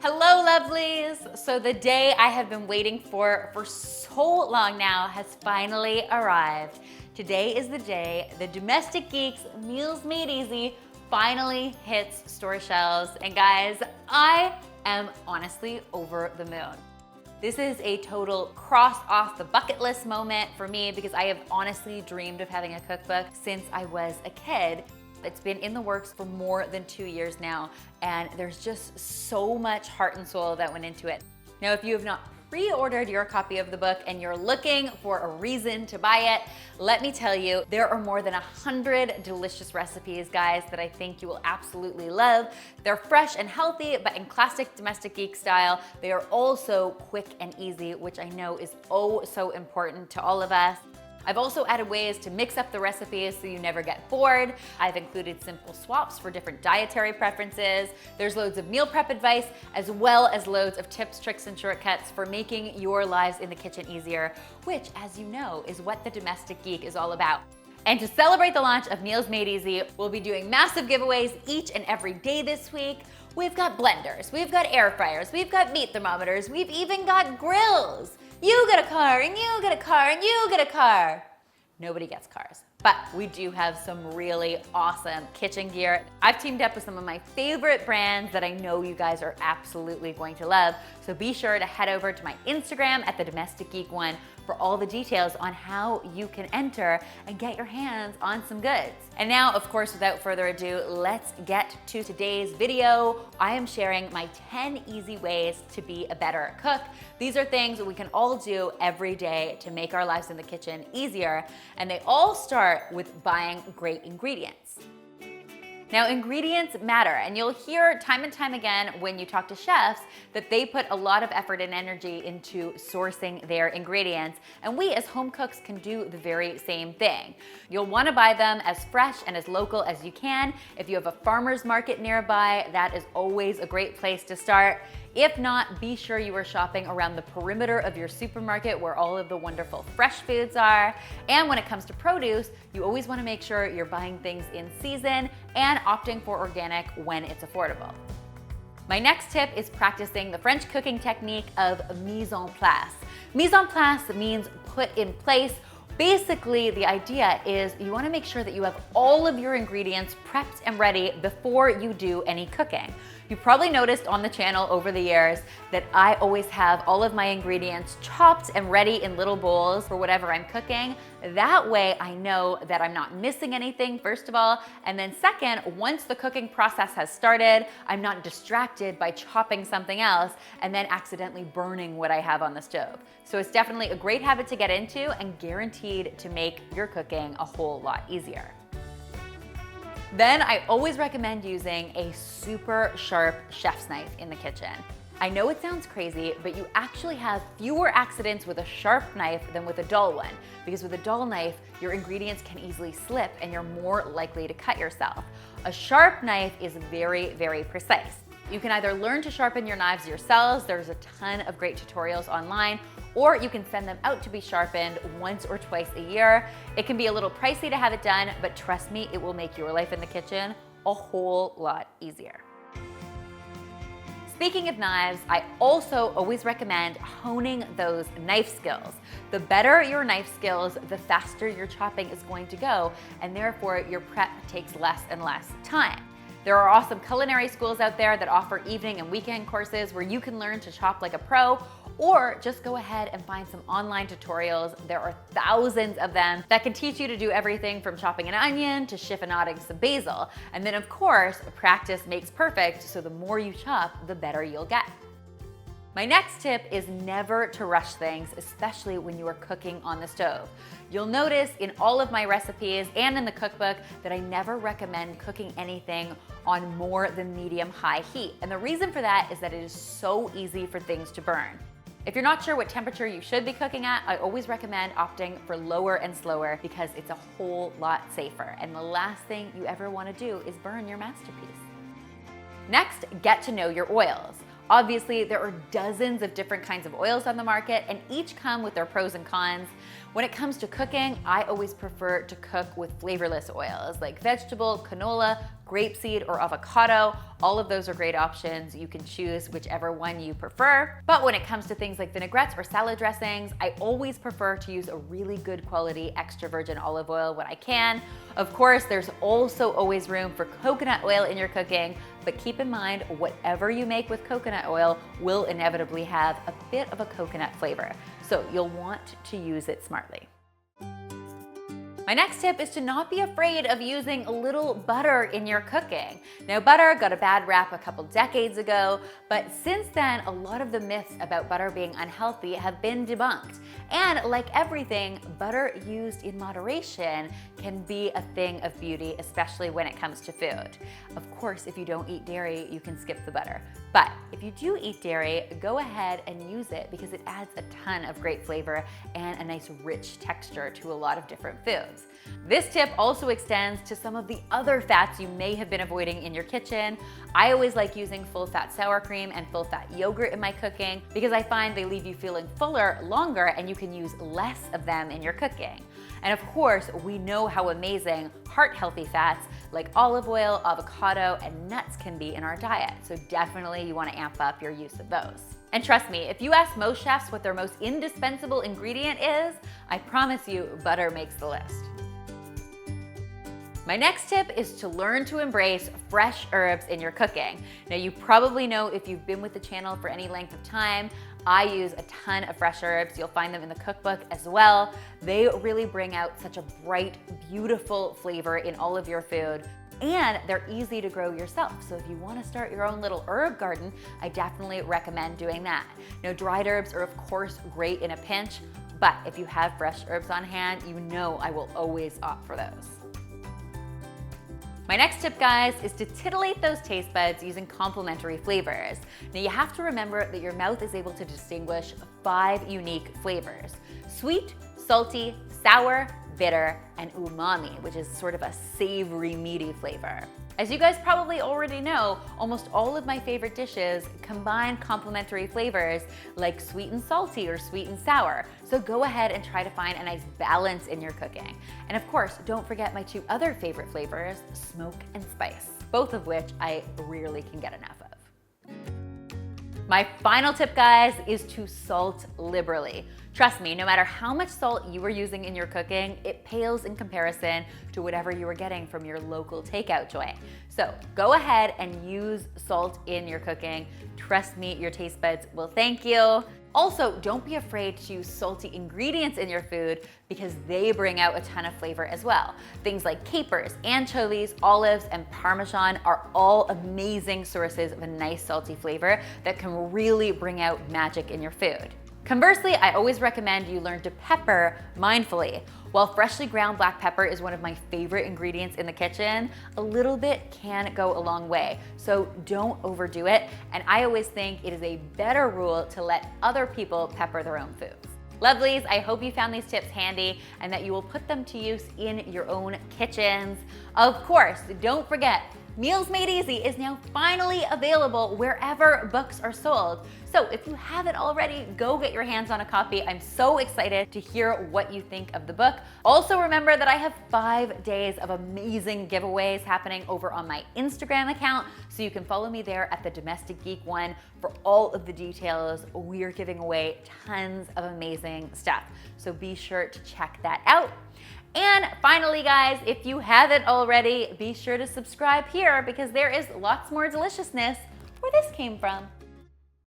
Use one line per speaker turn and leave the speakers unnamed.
Hello, lovelies! So the day I have been waiting for so long now has finally arrived. Today is the day the Domestic Geek's Meals Made Easy finally hits store shelves. And guys, I am honestly over the moon. This is a total cross off the bucket list moment for me because I have honestly dreamed of having a cookbook since I was a kid. It's been in the works for more than 2 years now, and there's just so much heart and soul that went into it. Now, if you have not pre-ordered your copy of the book and you're looking for a reason to buy it, let me tell you, there are more than 100 delicious recipes, guys, that I think you will absolutely love. They're fresh and healthy, but in classic Domestic Geek style. They are also quick and easy, which I know is oh so important to all of us. I've also added ways to mix up the recipes so you never get bored. I've included simple swaps for different dietary preferences. There's loads of meal prep advice, as well as loads of tips, tricks, and shortcuts for making your lives in the kitchen easier, which, as you know, is what the Domestic Geek is all about. And to celebrate the launch of Meals Made Easy, we'll be doing massive giveaways each and every day this week. We've got blenders, we've got air fryers, we've got meat thermometers, we've even got grills. You get a car, and you get a car, and you get a car. Nobody gets cars, but we do have some really awesome kitchen gear. I've teamed up with some of my favorite brands that I know you guys are absolutely going to love. So be sure to head over to my Instagram at the Domestic Geek One for all the details on how you can enter and get your hands on some goods. And now, of course, without further ado, let's get to today's video. I am sharing my 10 easy ways to be a better cook. These are things that we can all do every day to make our lives in the kitchen easier, and they all start with buying great ingredients. Now, ingredients matter, and you'll hear time and time again when you talk to chefs that they put a lot of effort and energy into sourcing their ingredients, and we as home cooks can do the very same thing. You'll want to buy them as fresh and as local as you can. If you have a farmer's market nearby, that is always a great place to start. If not, be sure you are shopping around the perimeter of your supermarket where all of the wonderful fresh foods are. And when it comes to produce, you always want to make sure you're buying things in season and opting for organic when it's affordable. My next tip is practicing the French cooking technique of mise en place. Mise en place means put in place. Basically, the idea is you want to make sure that you have all of your ingredients prepped and ready before you do any cooking. You probably noticed on the channel over the years that I always have all of my ingredients chopped and ready in little bowls for whatever I'm cooking. That way I know that I'm not missing anything, first of all, and then second, once the cooking process has started, I'm not distracted by chopping something else and then accidentally burning what I have on the stove. So it's definitely a great habit to get into and guaranteed to make your cooking a whole lot easier. Then I always recommend using a super sharp chef's knife in the kitchen. I know it sounds crazy, but you actually have fewer accidents with a sharp knife than with a dull one, because with a dull knife, your ingredients can easily slip and you're more likely to cut yourself. A sharp knife is very, very precise. You can either learn to sharpen your knives yourselves, there's a ton of great tutorials online, or you can send them out to be sharpened once or twice a year. It can be a little pricey to have it done, but trust me, it will make your life in the kitchen a whole lot easier. Speaking of knives, I also always recommend honing those knife skills. The better your knife skills, the faster your chopping is going to go, and therefore your prep takes less and less time. There are awesome culinary schools out there that offer evening and weekend courses where you can learn to chop like a pro, or just go ahead and find some online tutorials. There are thousands of them that can teach you to do everything from chopping an onion to chiffonading some basil. And then of course, practice makes perfect, so the more you chop, the better you'll get. My next tip is never to rush things, especially when you are cooking on the stove. You'll notice in all of my recipes and in the cookbook that I never recommend cooking anything on more than medium-high heat. And the reason for that is that it is so easy for things to burn. If you're not sure what temperature you should be cooking at, I always recommend opting for lower and slower because it's a whole lot safer. And the last thing you ever want to do is burn your masterpiece. Next, get to know your oils. Obviously, there are dozens of different kinds of oils on the market and each come with their pros and cons. When it comes to cooking, I always prefer to cook with flavorless oils like vegetable, canola, grapeseed or avocado. All of those are great options. You can choose whichever one you prefer. But when it comes to things like vinaigrettes or salad dressings, I always prefer to use a really good quality extra virgin olive oil when I can. Of course, there's also always room for coconut oil in your cooking, but keep in mind, whatever you make with coconut oil will inevitably have a bit of a coconut flavor. So you'll want to use it smartly. My next tip is to not be afraid of using a little butter in your cooking. Now, butter got a bad rap a couple decades ago, but since then, a lot of the myths about butter being unhealthy have been debunked. And like everything, butter used in moderation can be a thing of beauty, especially when it comes to food. Of course, if you don't eat dairy, you can skip the butter. But if you do eat dairy, go ahead and use it because it adds a ton of great flavor and a nice rich texture to a lot of different foods. This tip also extends to some of the other fats you may have been avoiding in your kitchen. I always like using full-fat sour cream and full-fat yogurt in my cooking because I find they leave you feeling fuller longer and you can use less of them in your cooking. And of course, we know how amazing heart-healthy fats like olive oil, avocado, and nuts can be in our diet. So definitely you want to amp up your use of those. And trust me, if you ask most chefs what their most indispensable ingredient is, I promise you butter makes the list. My next tip is to learn to embrace fresh herbs in your cooking. Now, you probably know if you've been with the channel for any length of time, I use a ton of fresh herbs. You'll find them in the cookbook as well. They really bring out such a bright, beautiful flavor in all of your food. And they're easy to grow yourself. So if you want to start your own little herb garden, I definitely recommend doing that. Now, dried herbs are of course great in a pinch, but if you have fresh herbs on hand, you know I will always opt for those. My next tip, guys, is to titillate those taste buds using complementary flavors. Now, you have to remember that your mouth is able to distinguish 5 unique flavors: sweet, salty, sour, bitter, and umami, which is sort of a savory, meaty flavor. As you guys probably already know, almost all of my favorite dishes combine complementary flavors like sweet and salty or sweet and sour. So go ahead and try to find a nice balance in your cooking. And of course, don't forget my 2 other favorite flavors, smoke and spice, both of which I rarely can get enough of. My final tip, guys, is to salt liberally. Trust me, no matter how much salt you are using in your cooking, it pales in comparison to whatever you are getting from your local takeout joint. So go ahead and use salt in your cooking. Trust me, your taste buds will thank you. Also, don't be afraid to use salty ingredients in your food because they bring out a ton of flavor as well. Things like capers, anchovies, olives, and Parmesan are all amazing sources of a nice salty flavor that can really bring out magic in your food. Conversely, I always recommend you learn to pepper mindfully. While freshly ground black pepper is one of my favorite ingredients in the kitchen, a little bit can go a long way. So don't overdo it. And I always think it is a better rule to let other people pepper their own foods. Lovelies, I hope you found these tips handy and that you will put them to use in your own kitchens. Of course, don't forget, Meals Made Easy is now finally available wherever books are sold. So if you haven't already, go get your hands on a copy. I'm so excited to hear what you think of the book. Also remember that I have 5 days of amazing giveaways happening over on my Instagram account, so you can follow me there at the Domestic Geek one for all of the details. We're giving away tons of amazing stuff, so be sure to check that out. And finally, guys, if you haven't already, be sure to subscribe here because there is lots more deliciousness where this came from.